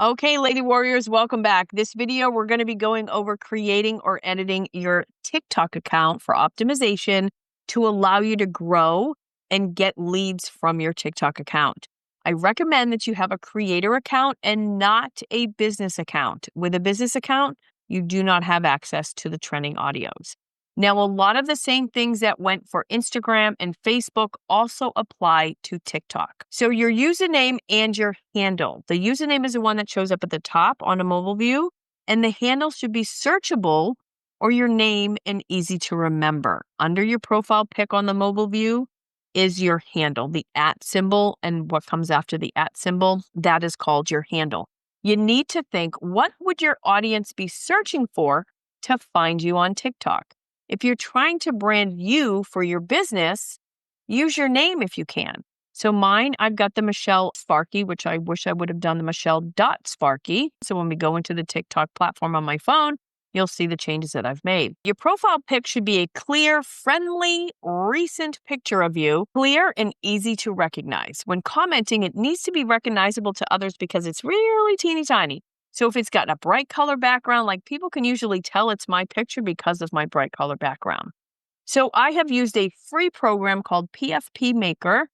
Okay, Lady Warriors, welcome back. This video, we're going to be going over creating or editing your TikTok account for optimization to allow you to grow and get leads from your TikTok account. I recommend that you have a creator account and not a business account. With a business account, you do not have access to the trending audios. Now, a lot of the same things that went for Instagram and Facebook also apply to TikTok. So your username and your handle. The username is the one that shows up at the top on a mobile view, and the handle should be searchable or your name and easy to remember. Under your profile pic on the mobile view is your handle, the @ symbol, and what comes after the @ symbol, that is called your handle. You need to think, what would your audience be searching for to find you on TikTok? If you're trying to brand you for your business, use your name if you can. So mine, I've got the Michelle Sparky, which I wish I would have done the Michelle.Sparky. So when we go into the TikTok platform on my phone, you'll see the changes that I've made. Your profile pic should be a clear, friendly, recent picture of you, clear and easy to recognize. When commenting, it needs to be recognizable to others because it's really teeny tiny. So if it's got a bright color background, like people can usually tell it's my picture because of my bright color background. So I have used a free program called pfpmaker.co,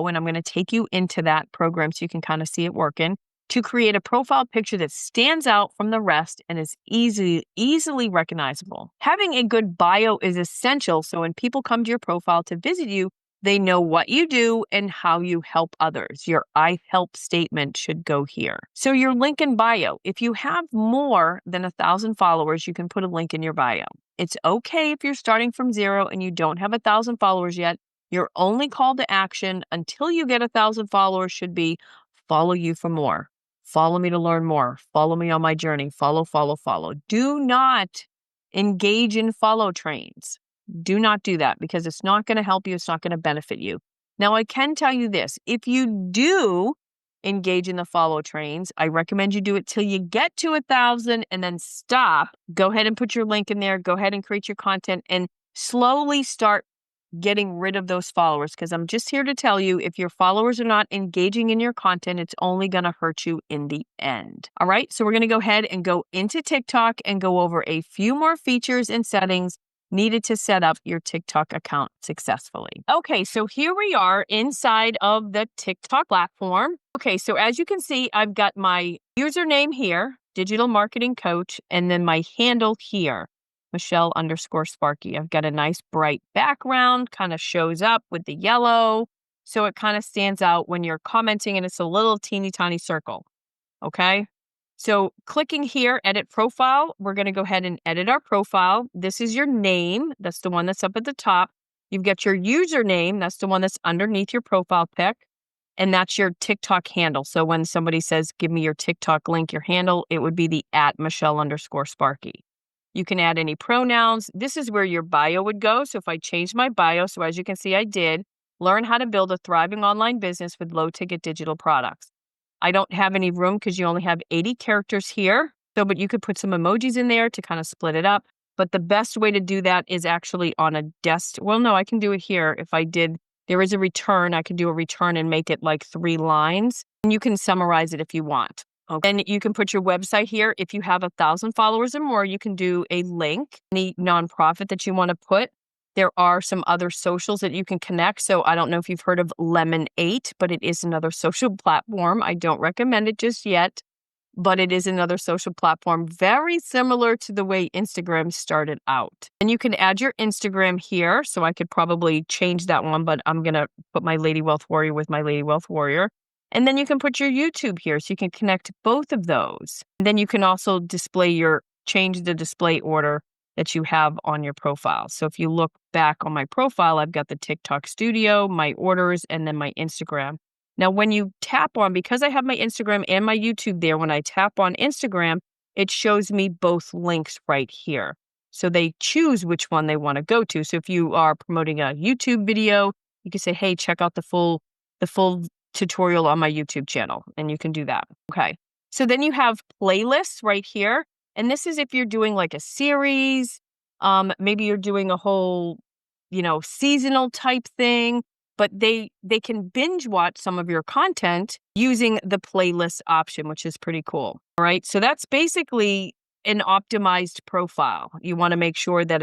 and I'm going to take you into that program so you can kind of see it working, to create a profile picture that stands out from the rest and is easily recognizable. Having a good bio is essential, so when people come to your profile to visit you, they know what you do and how you help others. Your I help statement should go here. So your link in bio. If you have more than 1,000 followers, you can put a link in your bio. It's okay if you're starting from zero and you don't have 1,000 followers yet. Your only call to action until you get 1,000 followers should be follow you for more. Follow me to learn more. Follow me on my journey. Follow. Do not engage in follow trains. Do not do that because it's not going to help you. It's not going to benefit you. Now, I can tell you this. If you do engage in the follow trains, I recommend you do it till you get to 1,000 and then stop. Go ahead and put your link in there. Go ahead and create your content and slowly start getting rid of those followers, because I'm just here to tell you, if your followers are not engaging in your content, it's only going to hurt you in the end. All right. So we're going to go ahead and go into TikTok and go over a few more features and settings needed to set up your TikTok account successfully. Okay, so here we are inside of the TikTok platform. Okay, so as you can see, I've got my username here, digital marketing coach, and then my handle here, Michelle_Sparky. I've got a nice bright background, kind of shows up with the yellow. So it kind of stands out when you're commenting, and it's a little teeny tiny circle. Okay. So clicking here, edit profile, we're going to go ahead and edit our profile. This is your name. That's the one that's up at the top. You've got your username. That's the one that's underneath your profile pic. And that's your TikTok handle. So when somebody says, give me your TikTok link, your handle, it would be the @Michelle_Sparky. You can add any pronouns. This is where your bio would go. So if I change my bio, so as you can see, I did, learn how to build a thriving online business with low ticket digital products. I don't have any room because you only have 80 characters here. So, but you could put some emojis in there to kind of split it up. But the best way to do that is actually on a desktop. Well, no, I can do it here. If I did, there is a return. I could do a return and make it like 3 lines. And you can summarize it if you want. Okay. And you can put your website here. If you have 1,000 followers or more, you can do a link, any nonprofit that you want to put. There are some other socials that you can connect. So I don't know if you've heard of Lemon8, but it is another social platform. I don't recommend it just yet, but it is another social platform very similar to the way Instagram started out. And you can add your Instagram here. So I could probably change that one, but I'm going to put my Lady Wealth Warrior with my Lady Wealth Warrior. And then you can put your YouTube here so you can connect both of those. And then you can also change the display order that you have on your profile. So if you look back on my profile, I've got the TikTok studio, my orders, and then my Instagram. Now, when you tap on, because I have my Instagram and my YouTube there, when I tap on Instagram, it shows me both links right here. So they choose which one they want to go to. So if you are promoting a YouTube video, you can say, hey, check out the full tutorial on my YouTube channel, and you can do that. Okay. So then you have playlists right here. And this is if you're doing like a series, maybe you're doing a whole, seasonal type thing. but they can binge watch some of your content using the playlist option, which is pretty cool. All right. So that's basically an optimized profile. You want to make sure that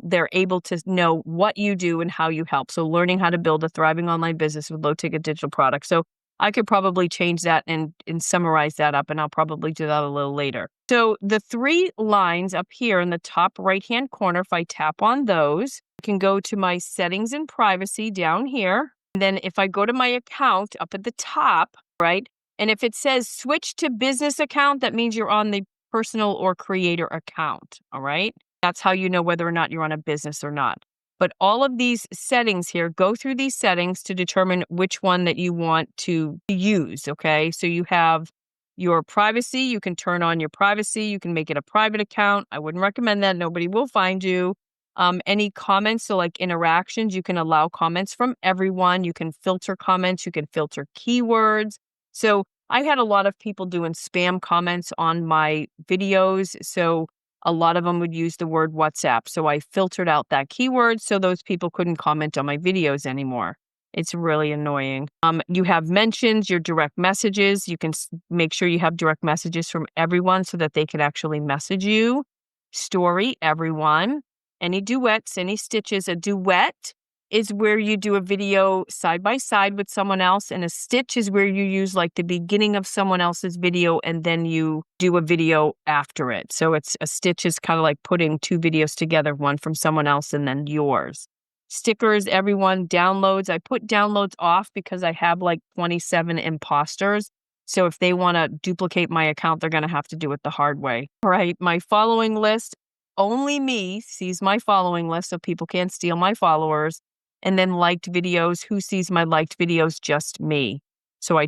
they're able to know what you do and how you help. So learning how to build a thriving online business with low ticket digital products. So I could probably change that and summarize that up, and I'll probably do that a little later. So the 3 lines up here in the top right-hand corner, if I tap on those, I can go to my settings and privacy down here. And then if I go to my account up at the top, right? And if it says switch to business account, that means you're on the personal or creator account. All right. That's how you know whether or not you're on a business or not. But all of these settings here, go through these settings to determine which one that you want to use, okay? So you have your privacy. You can turn on your privacy. You can make it a private account. I wouldn't recommend that. Nobody will find you. Any comments, so like interactions, you can allow comments from everyone. You can filter comments. You can filter keywords. So I had a lot of people doing spam comments on my videos. So a lot of them would use the word WhatsApp. So I filtered out that keyword so those people couldn't comment on my videos anymore. It's really annoying. You have mentions, your direct messages. You can make sure you have direct messages from everyone so that they can actually message you. Story, everyone. Any duets, any stitches. A duet is where you do a video side by side with someone else, and a stitch is where you use like the beginning of someone else's video and then you do a video after it. So it's a stitch is kind of like putting 2 videos together, one from someone else and then yours. Stickers, everyone. Downloads, I put downloads off because I have like 27 imposters. So if they want to duplicate my account, they're going to have to do it the hard way. All right, my following list, only me sees my following list, so people can't steal my followers. And then liked videos, who sees my liked videos? Just me. So I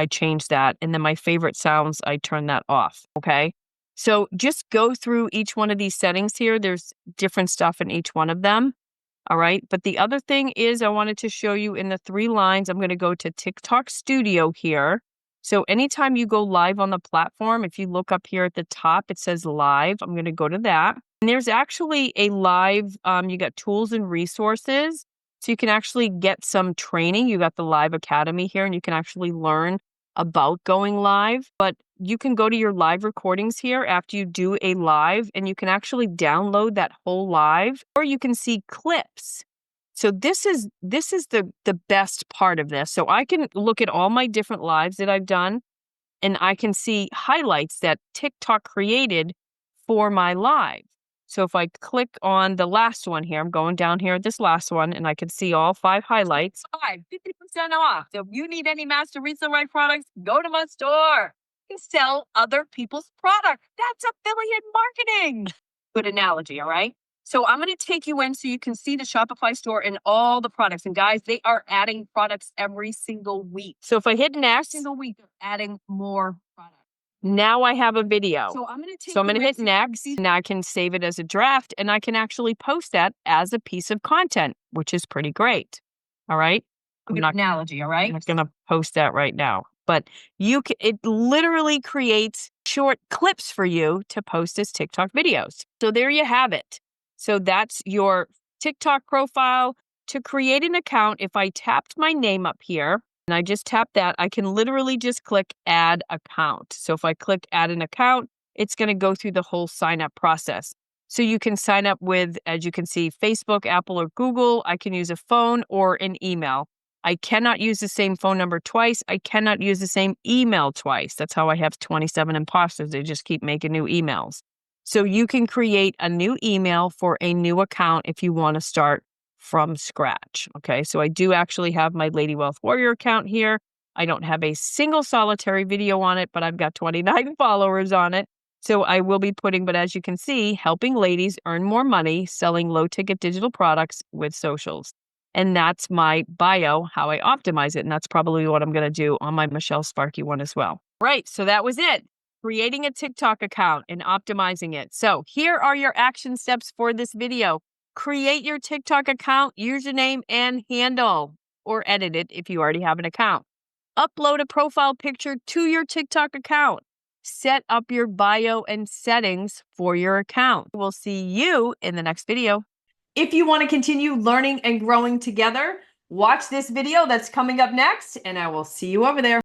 changed that. And then my favorite sounds, I turned that off. Okay. So just go through each one of these settings here. There's different stuff in each one of them. All right. But the other thing is I wanted to show you in the 3 lines, I'm going to go to TikTok Studio here. So anytime you go live on the platform, if you look up here at the top, it says live. I'm going to go to that. And there's actually a live, you got tools and resources. So you can actually get some training. You got the Live Academy here, and you can actually learn about going live. But you can go to your live recordings here after you do a live, and you can actually download that whole live, or you can see clips. So this is the best part of this. So I can look at all my different lives that I've done, and I can see highlights that TikTok created for my live. So if I click on the last one here, I'm going down here at this last one, and I can see all 5 highlights. 50% off. So if you need any master resale right products, go to my store. You sell other people's products. That's affiliate marketing. Good analogy, all right? So I'm going to take you in so you can see the Shopify store and all the products. And guys, they are adding products every single week. So if I hit next, single week, they're adding more products. Now I have a video. So I'm going to hit next. Now I can save it as a draft, and I can actually post that as a piece of content, which is pretty great. All right. Good analogy. All right. I'm not going to post that right now, but it literally creates short clips for you to post as TikTok videos. So there you have it. So that's your TikTok profile. To create an account, if I tapped my name up here, and I just tap that, I can literally just click add account. So if I click add an account, it's going to go through the whole sign up process. So you can sign up with, as you can see, Facebook, Apple, or Google. I can use a phone or an email. I cannot use the same phone number twice. I cannot use the same email twice. That's how I have 27 imposters. They just keep making new emails. So you can create a new email for a new account if you want to start from scratch. Okay, so I do actually have my Lady Wealth Warrior account here. I don't have a single solitary video on it, but I've got 29 followers on it. So I will be putting, but as you can see, helping ladies earn more money selling low ticket digital products with socials. And that's my bio, how I optimize it. And that's probably what I'm going to do on my Michelle Sparky one as well. Right, so that was it. Creating a TikTok account and optimizing it. So here are your action steps for this video. Create your TikTok account, username, and handle, or edit it if you already have an account. Upload a profile picture to your TikTok account. Set up your bio and settings for your account. We'll see you in the next video. If you want to continue learning and growing together, Watch this video that's coming up next, and I will see you over there.